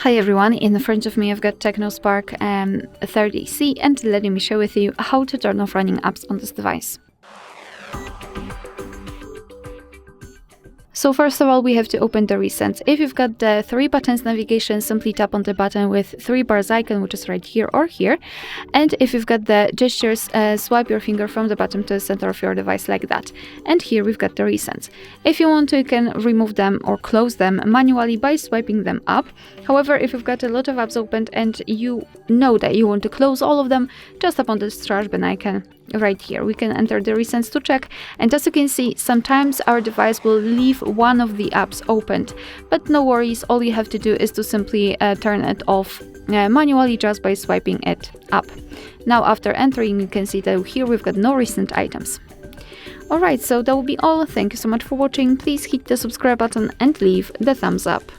Hi everyone, in front of me I've got TECNO Spark 30C and let me share with you how to turn off running apps on this device. So first of all, we have to open the recents. If you've got the 3 buttons navigation, simply tap on the button with 3 bars icon, which is right here or here. And if you've got the gestures, swipe your finger from the bottom to the center of your device like that. And here we've got the recents. If you want to, you can remove them or close them manually by swiping them up. However, if you've got a lot of apps opened and you know that you want to close all of them, just tap on the trash bin icon right here. We can enter the recents to check, and as you can see, sometimes our device will leave one of the apps opened, but no worries, all you have to do is to simply turn it off manually just by swiping it up. Now after entering, you can see that here we've got no recent items. Alright, so that will be all. Thank you so much for watching. Please hit the subscribe button and leave the thumbs up.